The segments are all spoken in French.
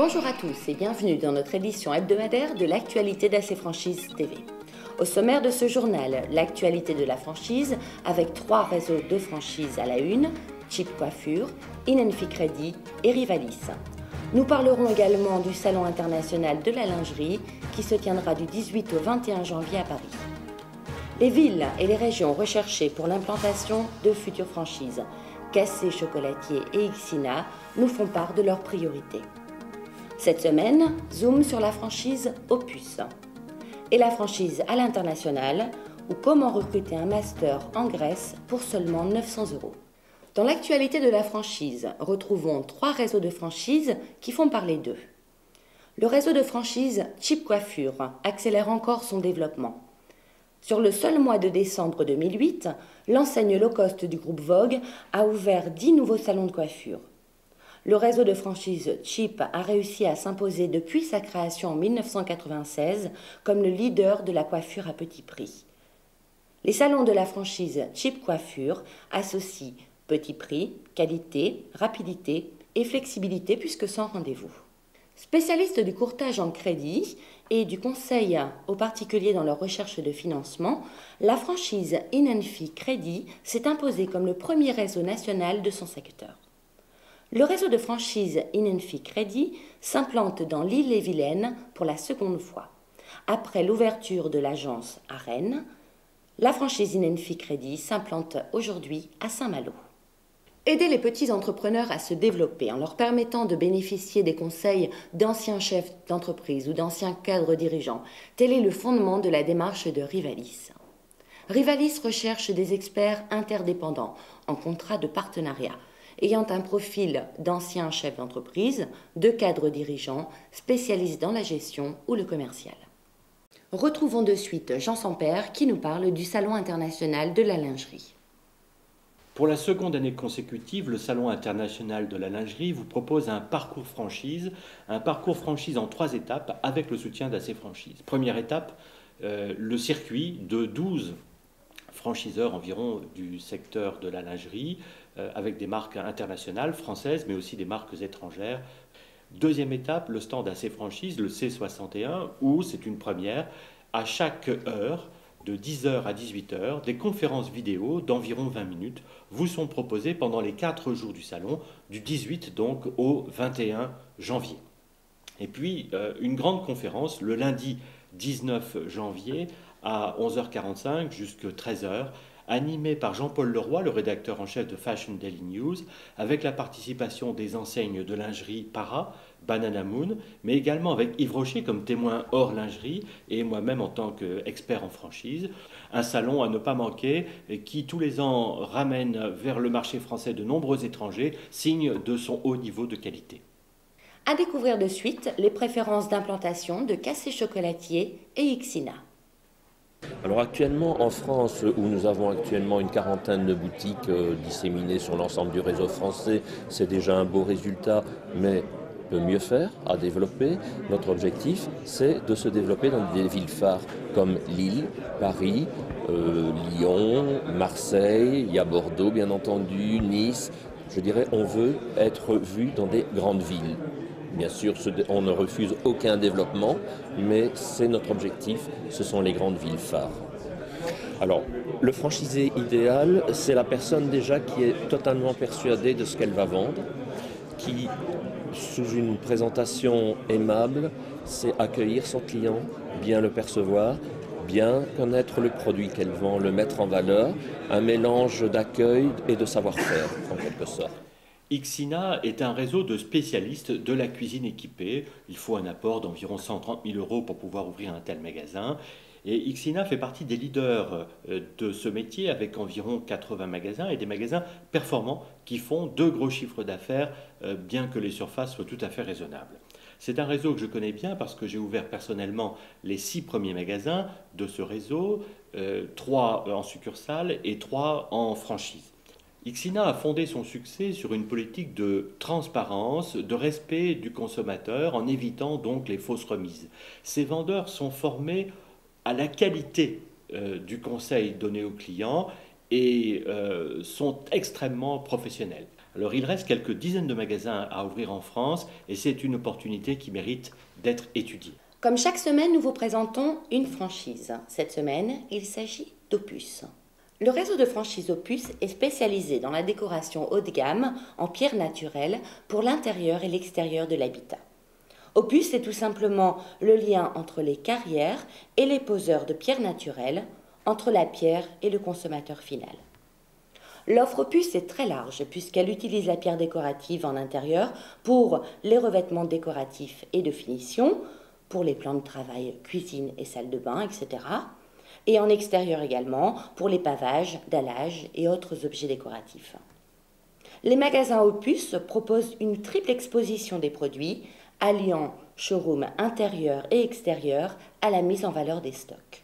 Bonjour à tous et bienvenue dans notre édition hebdomadaire de l'actualité d'AC Franchise TV. Au sommaire de ce journal, l'actualité de la franchise avec 3 réseaux de franchise à la une, Chip Coiffure, Inenfi Crédit et Rivalis. Nous parlerons également du Salon international de la lingerie qui se tiendra du 18 au 21 janvier à Paris. Les villes et les régions recherchées pour l'implantation de futures franchises, Cassé Chocolatier et Ixina, nous font part de leurs priorités. Cette semaine, zoom sur la franchise Opus et la franchise à l'international ou comment recruter un master en Grèce pour seulement 900 €. Dans l'actualité de la franchise, retrouvons 3 réseaux de franchise qui font parler d'eux. Le réseau de franchise Chip Coiffure accélère encore son développement. Sur le seul mois de décembre 2008, l'enseigne low cost du groupe Vogue a ouvert 10 nouveaux salons de coiffure. Le réseau de franchise Chip a réussi à s'imposer depuis sa création en 1996 comme le leader de la coiffure à petit prix. Les salons de la franchise Chip Coiffure associent petit prix, qualité, rapidité et flexibilité puisque sans rendez-vous. Spécialiste du courtage en crédit et du conseil aux particuliers dans leur recherche de financement, la franchise Inenfi Crédit s'est imposée comme le premier réseau national de son secteur. Le réseau de franchise Inenfi Crédit s'implante dans l'Ille-et-Vilaine pour la seconde fois. Après l'ouverture de l'agence à Rennes, la franchise Inenfi Crédit s'implante aujourd'hui à Saint-Malo. Aider les petits entrepreneurs à se développer en leur permettant de bénéficier des conseils d'anciens chefs d'entreprise ou d'anciens cadres dirigeants, tel est le fondement de la démarche de Rivalis. Rivalis recherche des experts interdépendants en contrat de partenariat, ayant un profil d'anciens chefs d'entreprise, de cadres dirigeants, spécialistes dans la gestion ou le commercial. Retrouvons de suite Jean Sampère qui nous parle du Salon international de la lingerie. Pour la seconde année consécutive, le Salon international de la lingerie vous propose un parcours franchise en 3 étapes avec le soutien d'AC Franchise. Première étape, le circuit de 12 franchiseurs environ du secteur de la lingerie, avec des marques internationales, françaises, mais aussi des marques étrangères. Deuxième étape, le stand AC Franchise, le C61, où c'est une première, à chaque heure, de 10h à 18h, des conférences vidéo d'environ 20 minutes vous sont proposées pendant les 4 jours du salon, du 18 donc au 21 janvier. Et puis, une grande conférence le lundi 19 janvier à 11h45 jusqu'à 13h, animé par Jean-Paul Leroy, le rédacteur en chef de Fashion Daily News, avec la participation des enseignes de lingerie Para, Banana Moon, mais également avec Yves Rocher comme témoin hors lingerie et moi-même en tant qu'expert en franchise. Un salon à ne pas manquer qui tous les ans ramène vers le marché français de nombreux étrangers, signe de son haut niveau de qualité. À découvrir de suite les préférences d'implantation de Cassé Chocolatier et Ixina. Alors actuellement en France, où nous avons actuellement une quarantaine de boutiques disséminées sur l'ensemble du réseau français, c'est déjà un beau résultat, mais peut mieux faire, à développer. Notre objectif, c'est de se développer dans des villes phares comme Lille, Paris, Lyon, Marseille, il y a Bordeaux bien entendu, Nice. Je dirais, on veut être vu dans des grandes villes. Bien sûr, on ne refuse aucun développement, mais c'est notre objectif, ce sont les grandes villes phares. Alors, le franchisé idéal, c'est la personne déjà qui est totalement persuadée de ce qu'elle va vendre, qui, sous une présentation aimable, sait accueillir son client, bien le percevoir, bien connaître le produit qu'elle vend, le mettre en valeur, un mélange d'accueil et de savoir-faire, en quelque sorte. Ixina est un réseau de spécialistes de la cuisine équipée. Il faut un apport d'environ 130 000 € pour pouvoir ouvrir un tel magasin. Et Ixina fait partie des leaders de ce métier avec environ 80 magasins et des magasins performants qui font de gros chiffres d'affaires, bien que les surfaces soient tout à fait raisonnables. C'est un réseau que je connais bien parce que j'ai ouvert personnellement les 6 premiers magasins de ce réseau, 3 en succursale et 3 en franchise. Ixina a fondé son succès sur une politique de transparence, de respect du consommateur, en évitant donc les fausses remises. Ses vendeurs sont formés à la qualité du conseil donné aux clients et sont extrêmement professionnels. Alors il reste quelques dizaines de magasins à ouvrir en France et c'est une opportunité qui mérite d'être étudiée. Comme chaque semaine, nous vous présentons une franchise. Cette semaine, il s'agit d'Opus. Le réseau de franchise Opus est spécialisé dans la décoration haut de gamme en pierre naturelle pour l'intérieur et l'extérieur de l'habitat. Opus est tout simplement le lien entre les carrières et les poseurs de pierre naturelle, entre la pierre et le consommateur final. L'offre Opus est très large puisqu'elle utilise la pierre décorative en intérieur pour les revêtements décoratifs et de finition, pour les plans de travail, cuisine et salle de bain, etc. Et en extérieur également pour les pavages, dallages et autres objets décoratifs. Les magasins Opus proposent une triple exposition des produits, alliant showroom intérieur et extérieur à la mise en valeur des stocks.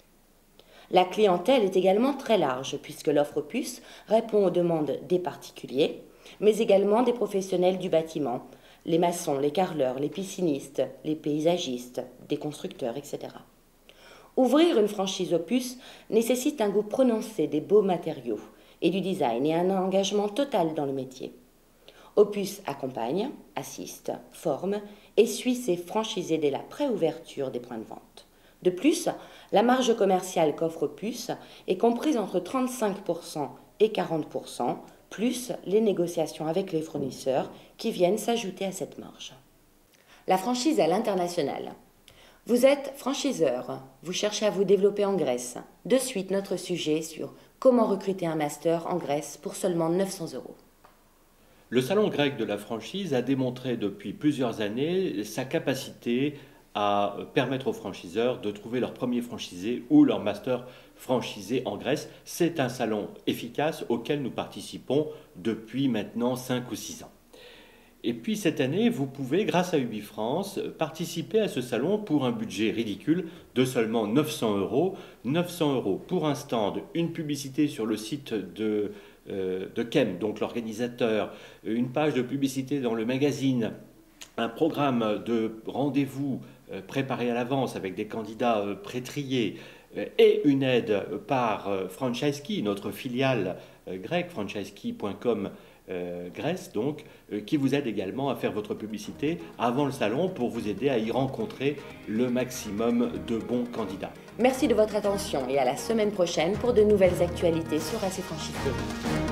La clientèle est également très large puisque l'offre Opus répond aux demandes des particuliers, mais également des professionnels du bâtiment, les maçons, les carreleurs, les piscinistes, les paysagistes, des constructeurs, etc. Ouvrir une franchise Opus nécessite un goût prononcé des beaux matériaux et du design et un engagement total dans le métier. Opus accompagne, assiste, forme et suit ses franchisés dès la préouverture des points de vente. De plus, la marge commerciale qu'offre Opus est comprise entre 35% et 40%, plus les négociations avec les fournisseurs qui viennent s'ajouter à cette marge. La franchise à l'international. Vous êtes franchiseur, vous cherchez à vous développer en Grèce. De suite, notre sujet sur comment recruter un master en Grèce pour seulement 900 €. Le salon grec de la franchise a démontré depuis plusieurs années sa capacité à permettre aux franchiseurs de trouver leur premier franchisé ou leur master franchisé en Grèce. C'est un salon efficace auquel nous participons depuis maintenant 5 ou 6 ans. Et puis cette année, vous pouvez, grâce à UbiFrance, participer à ce salon pour un budget ridicule de seulement 900 €. 900 € pour un stand, une publicité sur le site de KEM, donc l'organisateur, une page de publicité dans le magazine, un programme de rendez-vous préparé à l'avance avec des candidats pré-triés et une aide par Franchiseki, notre filiale grecque, franchiseki.com Grèce, donc, qui vous aide également à faire votre publicité avant le salon pour vous aider à y rencontrer le maximum de bons candidats. Merci de votre attention et à la semaine prochaine pour de nouvelles actualités sur AC Franchise TV.